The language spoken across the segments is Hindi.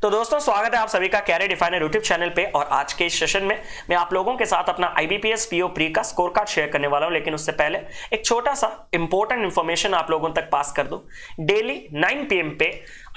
तो दोस्तों स्वागत है आप सभी का कैरियर डिफाइनर यूट्यूब चैनल पे। और आज के इस सेशन में मैं आप लोगों के साथ अपना आईबीपीएस पीओ प्री का स्कोर कार्ड शेयर करने वाला हूं। लेकिन उससे पहले एक छोटा सा इंपॉर्टेंट इंफॉर्मेशन आप लोगों तक पास कर दूं। डेली 9 PM पे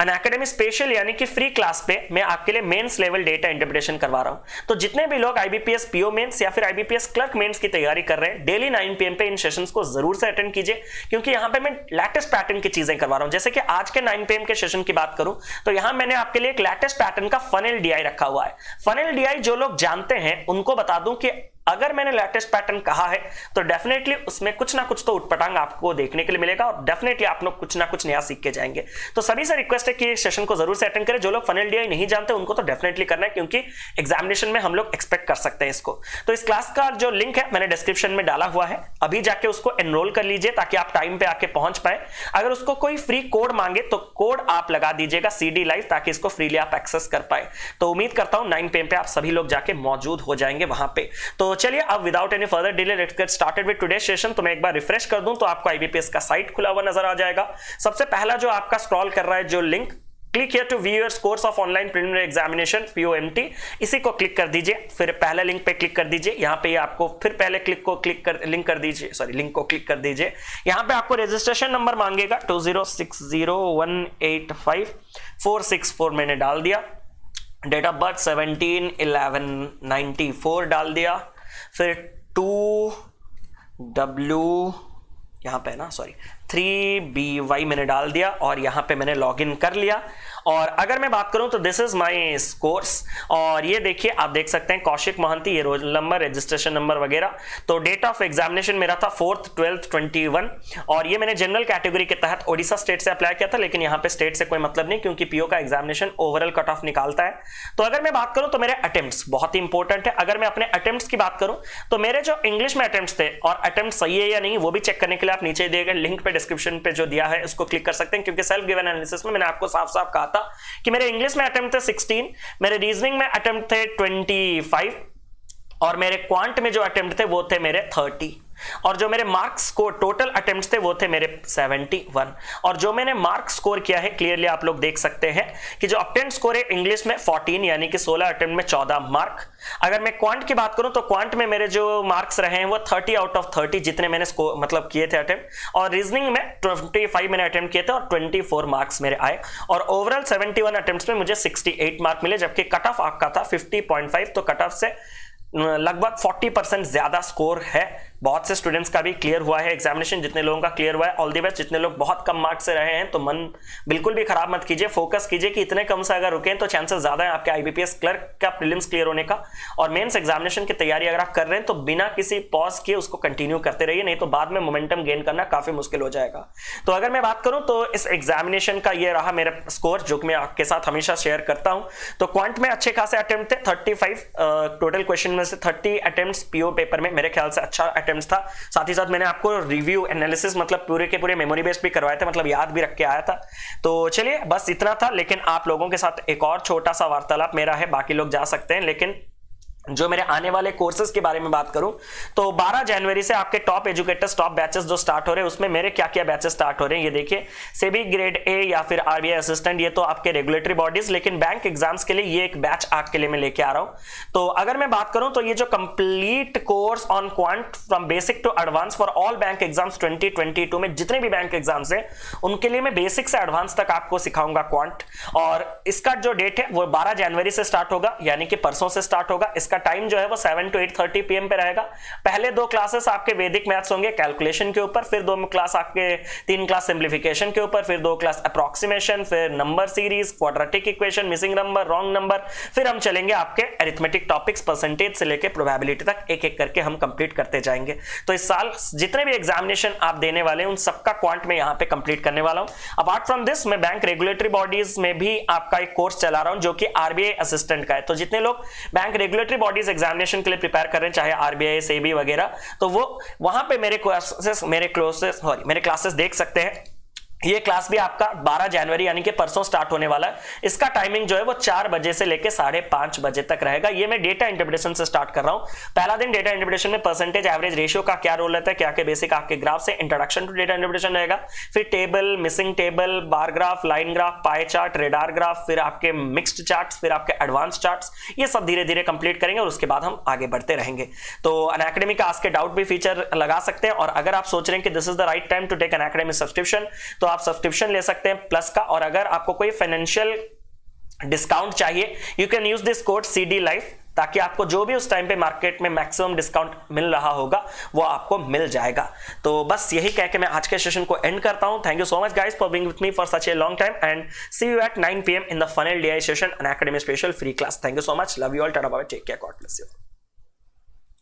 अनअकैडमी स्पेशल यानी कि फ्री क्लास पे मैं आपके लिए मेंस लेवल डेटा इंटरप्रिटेशन करवा रहा हूं। तो जितने भी लोग आईबीपीएस पीओ मेंस या फिर आईबीपीएस क्लर्क मेंस की तैयारी कर रहे हैं, डेली 9 PM पे इन सेशंस को जरूर से अटेंड कीजिए, क्योंकि यहां पे मैं लेटेस्ट पैटर्न की चीजें करवा रहा हूं। जैसे कि आज के 9 PM के सेशन की बात करूं तो यहां मैंने आपके लिए एक लेटेस्ट पैटर्न का फनेल डीआई रखा हुआ है। फनेल डीआई जो लोग जानते हैं उनको बता दूं कि अगर मैंने लेटेस्ट पैटर्न कहा है तो डेफिनेटली उसमें कुछ ना कुछ तो उटपटांग आपको देखने के लिए मिलेगा और डेफिनेटली आप लोग कुछ ना कुछ नया सीख के जाएंगे। तो सभी से रिक्वेस्ट है कि इस सेशन को जरूर से अटेंड करें। जो लोग फनेल डीआई नहीं जानते उनको तो डेफिनेटली करना है, क्योंकि एग्जामिनेशन में हम लोग एक्सपेक्ट कर सकते हैं इसको। तो इस क्लास का जो लिंक है मैंने डिस्क्रिप्शन में डाला हुआ है, अभी जाके उसको एनरोल कर लीजिए ताकि आप टाइम पे आके पहुंच पाए। अगर उसको कोई फ्री कोड मांगे तो कोड आप लगा दीजिएगा CD लाइव, ताकि इसको फ्रीली आप एक्सेस कर पाए। तो उम्मीद करता हूं 9 PM पे आप सभी लोग जाके मौजूद हो जाएंगे वहां पे। तो चलिए अब without any further delay let's get started with today session. तो मैं एक बार रिफ्रेश कर दूं तो आपको आईबीपीएस का साइट खुला हुआ नजर आ जाएगा। सबसे पहला जो आपका स्क्रॉल कर रहा है जो link, click here to view your scores of online preliminary examination POMT, इसी को क्लिक कर दीजिए। फिर पहले लिंक पे क्लिक कर दीजिए। यहाँ पे आपको फिर पहले लिंक को क्लिक कर दीजिए। यहाँ पे आपको रजिस्ट्रेशन नंबर मांगेगा 2060185464 मैंने डाल दिया। डेट ऑफ बर्थ 17/11/94 डाल दिया। फिर 2W यहाँ पे ना 3BY मैंने डाल दिया और यहाँ पे मैंने लॉगिन कर लिया। और अगर मैं बात करूं तो दिस इज माय स्कोर्स, और ये देखिए आप देख सकते हैं कौशिक मोहंती, ये रोल नंबर, रजिस्ट्रेशन नंबर वगैरह। तो डेट ऑफ एग्जामिनेशन मेरा था 4/12/21 और ये मैंने जनरल कैटेगरी के तहत ओडिशा स्टेट से अप्लाई किया था। लेकिन यहाँ पे स्टेट से कोई मतलब नहीं, क्योंकि पीओ का एग्जामिनेशन ओवरऑल कट ऑफ निकालता है। तो अगर मैं बात करूं तो मेरे अटेम्प्ट्स बहुत ही इंपॉर्टेंट है। अगर मैं अपने अटेम्प्ट्स की बात करूं तो मेरे जो इंग्लिश में अटेम्प्ट्स थे, और अटेम्प्ट सही है या नहीं वो भी चेक करने के लिए आप नीचे दिए गए लिंक पे डिस्क्रिप्शन पे जो दिया है उसको क्लिक कर सकते हैं, क्योंकि सेल्फ गिवन एनालिसिस में मैंने आपको साफ साफ कहा था कि मेरे इंग्लिश में अटेम्प्ट थे 16, मेरे रीजनिंग में अटेम्प्ट थे 25 और मेरे क्वांट में जो अटेम्प्ट थे वो थे मेरे 30, और जो मेरे मार्क्स स्कोर टोटल अटेम्प्ट्स थे वो थे मेरे 71। और जो मैंने मार्क्स स्कोर किया है क्लियरली आप लोग देख सकते हैं कि जो अटेम्प्ट स्कोर है इंग्लिश में 14 यानी कि 16 अटेम्प्ट में 14 मार्क। अगर मैं क्वांट की बात करूं तो क्वांट में मेरे जो मार्क्स रहे हैं वो 30 आउट ऑफ 30 जितने मैंने स्कोर मतलब किए थे अटेम्प्ट, और रीजनिंग में 25 मैंने अटेम्प्ट किए थे और 24 मार्क्स मेरे आए। और ओवरऑल 71 अटेम्प्ट्स में मुझे 68 मार्क मिले, जबकि कट ऑफ आपका था 50.5। तो कट ऑफ से लगभग 40% ज्यादा स्कोर है। बहुत से स्टूडेंट्स का भी क्लियर हुआ है एग्जामिनेशन, जितने लोगों का क्लियर हुआ है ऑल द बेस्ट। जितने लोग बहुत कम मार्क्स से रहे हैं तो मन बिल्कुल भी खराब मत कीजिए, फोकस कीजिए कि इतने कम से अगर रुकें तो चांसेस ज्यादा है आपके आईबीपीएस क्लर्क का प्रीलिम्स क्लियर होने का। और मेंस एग्जामिनेशन की तैयारी अगर आप कर रहे हैं तो बिना किसी पॉज किए उसको कंटिन्यू करते रहिए, नहीं तो बाद में मोमेंटम गेन करना काफी मुश्किल हो जाएगा। तो अगर मैं बात करूं तो इस एग्जामिनेशन का ये रहा मेरा स्कोर, जो कि मैं आपके साथ हमेशा शेयर करता हूं। तो क्वांट में अच्छे खासे अटेम्प्ट थे 35 टोटल क्वेश्चन में से 30 अटेम्प्ट्स पीओ पेपर में मेरे ख्याल से अच्छा अटेम्प्ट था। साथ ही साथ मैंने आपको रिव्यू एनालिसिस मतलब पूरे के पूरे मेमोरी बेस्ड भी करवाए थे, मतलब याद भी रख के आया था। तो चलिए बस इतना था। लेकिन आप लोगों के साथ एक और छोटा सा वार्तालाप मेरा है, बाकी लोग जा सकते हैं। लेकिन जो मेरे आने वाले कोर्सेज के बारे में बात करूं तो 12 जनवरी से आपके टॉप एजुकेटर्स टॉप बैचेस जो स्टार्ट हो रहे हैं, उसमें मेरे क्या क्या बैचेस स्टार्ट हो रहे हैं ये देखिए। सेबी ग्रेड ए या फिर आरबीआई असिस्टेंट, ये तो आपके रेगुलेटरी बॉडीज, लेकिन बैंक एग्जाम्स के लिए ये एक बैच आपके लिए मैं लेके आ रहा हूं। तो अगर मैं बात करूं तो ये जो complete course on quant from basic to advance for all bank exams 2022 में जितने भी बैंक एग्जाम्स हैं उनके लिए मैं बेसिक से एडवांस तक आपको सिखाऊंगा क्वांट। और इसका जो डेट है वो 12 जनवरी से स्टार्ट होगा, यानी कि परसों से स्टार्ट होगा। इसका टाइम जो है वो 7 to 8:30 PM पे रहेगा। पहले 2 क्लासेस आपके वैदिक मैथ्स होंगे कैलकुलेशन के ऊपर, फिर 2 क्लास आपके 3 क्लास सिंप्लीफिकेशन के ऊपर, फिर 2 क्लास अप्रोक्सीमेशन, फिर number series, quadratic equation, missing number, wrong number, फिर हम चलेंगे आपके अरिथमेटिक टॉपिक्स परसेंटेज से लेकर प्रोबेबिलिटी तक, एक एक करके हम कंप्लीट करते जाएंगे। तो इस साल जितने भी एग्जामिनेशन आप देने वाले हैं उन सबका क्वांट में यहाँ पे कंप्लीट करने वाला हूं। अपार्ट फ्रॉम दिस मैं बैंक रेगुलेटरी बॉडीज में भी आपका एक कोर्स चला रहा हूं जो कि आरबीआई असिस्टेंट का है। तो जितने लोग बैंक रेगुलेटरी बॉडीज एग्जामिनेशन के लिए प्रिपेयर कर रहे हैं, चाहे आरबीआई सेबी वगैरह, तो वो वहां पे मेरे क्लासेस देख सकते हैं। ये क्लास भी आपका 12 जनवरी यानी कि परसों स्टार्ट होने वाला है। इसका टाइमिंग जो है वो 4 बजे से लेके 5:30 बजे तक रहेगा। ये मैं डेटा इंटरप्रिटेशन से स्टार्ट कर रहा हूं। पहला दिन डेटा इंटरप्रिटेशन में परसेंटेज एवरेज रेशियो का क्या रोल रहता है, क्या के बेसिक आपके ग्राफ से इंट्रोडक्शन टू डेटा इंटरप्रिटेशन रहेगा, फिर table, missing table, bar graph, line graph, pie chart, radar graph, फिर आपके मिक्स्ड चार्ट्स, फिर आपके एडवांस चार्ट्स, ये सब धीरे धीरे कंप्लीट करेंगे और उसके बाद हम आगे बढ़ते रहेंगे। तो अनअकैडमी का आस्क डाउट भी फीचर लगा सकते हैं, और अगर आप सोच रहे हैं कि this is the right time to take Unacademy subscription, तो आप सब्सक्रिप्शन ले सकते हैं प्लस का। और अगर आपको कोई फाइनेंशियल डिस्काउंट चाहिए, you can use this code CD Life, ताकि आपको जो भी उस टाइम पे मार्केट में मैक्सिमम डिस्काउंट मिल रहा होगा वो आपको मिल जाएगा। तो बस यही कह के मैं आज के सेशन को एंड करता हूं। Thank you so much guys for being with me for such a long time, and see you at 9 PM in the funnel DI session, Unacademy special free class. Thank you so much, love you all, tata bye, take care, God bless you.